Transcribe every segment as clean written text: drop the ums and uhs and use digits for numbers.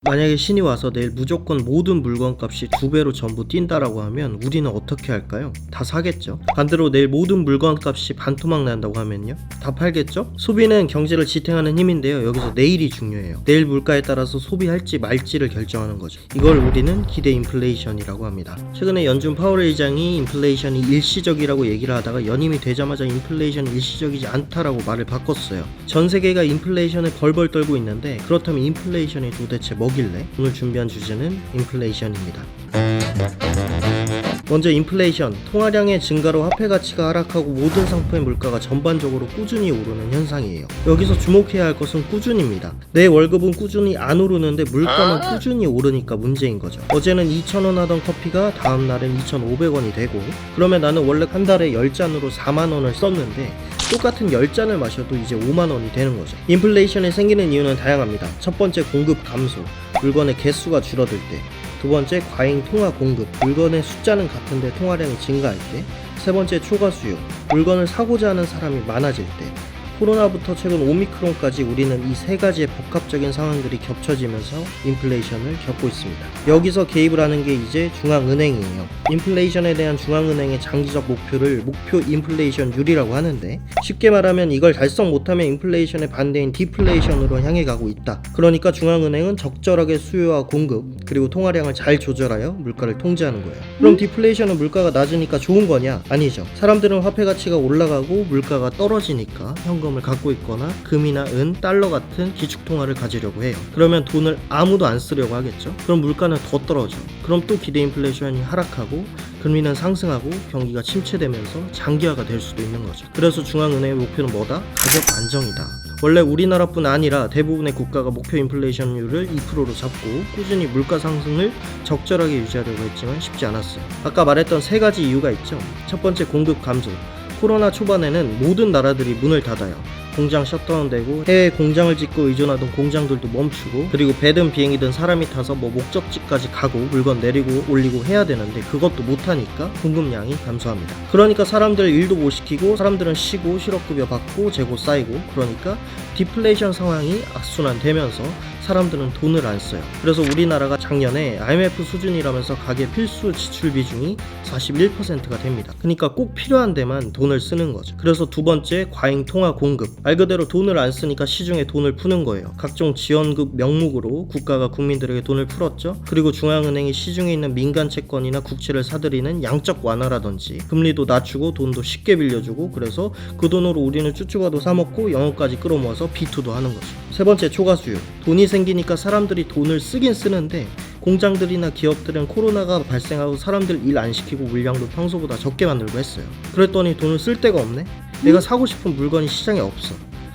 만약에 신이 와서 내일 무조건 모든 물건값이 2배로 전부 뛴다라고 하면 우리는 어떻게 할까요? 다 사겠죠. 반대로 내일 모든 물건값이 반토막 난다고 하면요? 다 팔겠죠? 소비는 경제를 지탱하는 힘인데요. 여기서 내일이 중요해요. 내일 물가에 따라서 소비할지 말지를 결정하는 거죠. 이걸 우리는 기대 인플레이션이라고 합니다. 최근에 연준 파월 의장이 인플레이션이 일시적이라고 얘기를 하다가 연임이 되자마자 인플레이션이 일시적이지 않다라고 말을 바꿨어요. 전 세계가 인플레이션에 벌벌 떨고 있는데 그렇다면 인플레이션이 도대체 뭐길래? 오늘 준비한 주제는 인플레이션입니다. 먼저 인플레이션, 통화량의 증가로 화폐 가치가 하락하고 모든 상품의 물가가 전반적으로 꾸준히 오르는 현상이에요. 여기서 주목해야 할 것은 꾸준입니다. 내 월급은 꾸준히 안 오르는데 물가만 꾸준히 오르니까 문제인 거죠. 어제는 2,000원 하던 커피가 다음날은 2,500원이 되고, 그러면 나는 원래 한 달에 10잔으로 4만원을 썼는데 똑같은 10잔을 마셔도 이제 5만원이 되는 거죠. 인플레이션이 생기는 이유는 다양합니다. 첫 번째, 공급 감소, 물건의 개수가 줄어들 때. 두 번째, 과잉 통화 공급, 물건의 숫자는 같은데 통화량이 증가할 때. 세 번째, 초과 수요, 물건을 사고자 하는 사람이 많아질 때. 코로나부터 최근 오미크론까지 우리는 이 세 가지의 복합적인 상황들이 겹쳐지면서 인플레이션을 겪고 있습니다. 여기서 개입을 하는 게 이제 중앙은행이에요. 인플레이션에 대한 중앙은행의 장기적 목표를 목표 인플레이션율이라고 하는데, 쉽게 말하면 이걸 달성 못하면 인플레이션의 반대인 디플레이션으로 향해 가고 있다. 그러니까 중앙은행은 적절하게 수요와 공급 그리고 통화량을 잘 조절하여 물가를 통제하는 거예요. 그럼 디플레이션은 물가가 낮으니까 좋은 거냐? 아니죠. 사람들은 화폐 가치가 올라가고 물가가 떨어지니까 현금을 갖고 있거나 금이나 은, 달러 같은 기축통화를 가지려고 해요. 그러면 돈을 아무도 안 쓰려고 하겠죠. 그럼 물가는 더 떨어져. 그럼 또 기대 인플레이션이 하락하고 금리는 상승하고 경기가 침체되면서 장기화가 될 수도 있는 거죠. 그래서 중앙은행의 목표는 뭐다? 가격 안정이다. 원래 우리나라뿐 아니라 대부분의 국가가 목표 인플레이션율을 2%로 잡고 꾸준히 물가 상승을 적절하게 유지하려고 했지만 쉽지 않았어요. 아까 말했던 세 가지 이유가 있죠. 첫 번째, 공급 감소. 코로나 초반에는 모든 나라들이 문을 닫아요. 공장 셧다운되고 해외 공장을 짓고 의존하던 공장들도 멈추고, 그리고 배든 비행이든 사람이 타서 목적지까지 가고 물건 내리고 올리고 해야 되는데 그것도 못하니까 공급량이 감소합니다. 그러니까 사람들 일도 못 시키고 사람들은 쉬고 실업급여 받고 재고 쌓이고, 그러니까 디플레이션 상황이 악순환되면서 사람들은 돈을 안 써요. 그래서 우리나라가 작년에 IMF 수준이라면서 가계 필수 지출 비중이 41%가 됩니다. 그러니까 꼭 필요한 데만 돈을 쓰는 거죠. 그래서 두 번째, 과잉 통화 공급. 말 그대로 돈을 안 쓰니까 시중에 돈을 푸는 거예요. 각종 지원급 명목으로 국가가 국민들에게 돈을 풀었죠. 그리고 중앙은행이 시중에 있는 민간 채권이나 국채를 사들이는 양적 완화라든지 금리도 낮추고 돈도 쉽게 빌려주고, 그래서 그 돈으로 우리는 쭈쭈바도 사먹고 영어까지 끌어모아서 B2도 하는 거죠. 세 번째, 초과 수요. 돈이 생기니까 사람들이 돈을 쓰긴 쓰는데 공장들이나 기업들은 코로나가 발생하고 사람들 일 안 시키고 물량도 평소보다 적게 만들고 했어요. 그랬더니 돈을 쓸 데가 없네? 내가 사고 싶은 물건이 시장에 없어.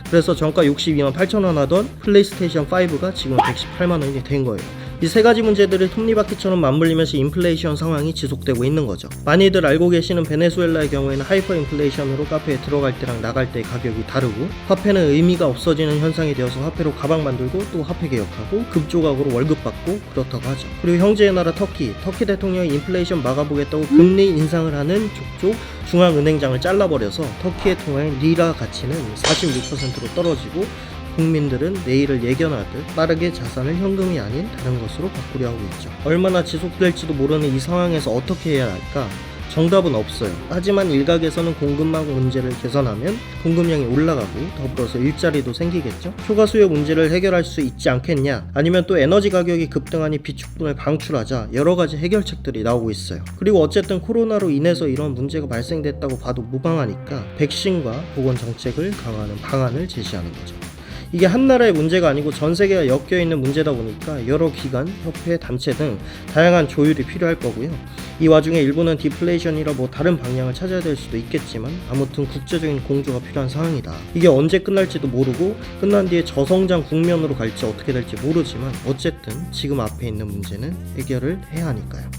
그래서 정가 62만 8천원 하던 플레이스테이션 5가 지금 118만원이 된 거예요. 이 세 가지 문제들을 톱니바퀴처럼 맞물리면서 인플레이션 상황이 지속되고 있는 거죠. 많이들 알고 계시는 베네수엘라의 경우에는 하이퍼 인플레이션으로 카페에 들어갈 때랑 나갈 때의 가격이 다르고, 화폐는 의미가 없어지는 현상이 되어서 화폐로 가방 만들고 또 화폐 개혁하고 급조각으로 월급 받고 그렇다고 하죠. 그리고 형제의 나라 터키 대통령이 인플레이션 막아보겠다고 금리 인상을 하는 족족 중앙은행장을 잘라버려서 터키의 통화인 리라 가치는 46%로 떨어지고, 국민들은 내일을 예견하듯 빠르게 자산을 현금이 아닌 다른 것으로 바꾸려 하고 있죠. 얼마나 지속될지도 모르는 이 상황에서 어떻게 해야 할까? 정답은 없어요. 하지만 일각에서는 공급망 문제를 개선하면 공급량이 올라가고 더불어서 일자리도 생기겠죠. 초과 수요 문제를 해결할 수 있지 않겠냐, 아니면 또 에너지 가격이 급등하니 비축분을 방출하자, 여러 가지 해결책들이 나오고 있어요. 그리고 어쨌든 코로나로 인해서 이런 문제가 발생됐다고 봐도 무방하니까 백신과 보건 정책을 강화하는 방안을 제시하는 거죠. 이게 한 나라의 문제가 아니고 전 세계가 엮여있는 문제다 보니까 여러 기관, 협회, 단체 등 다양한 조율이 필요할 거고요. 이 와중에 일부는 디플레이션이라 다른 방향을 찾아야 될 수도 있겠지만 아무튼 국제적인 공조가 필요한 상황이다. 이게 언제 끝날지도 모르고 끝난 뒤에 저성장 국면으로 갈지 어떻게 될지 모르지만 어쨌든 지금 앞에 있는 문제는 해결을 해야 하니까요.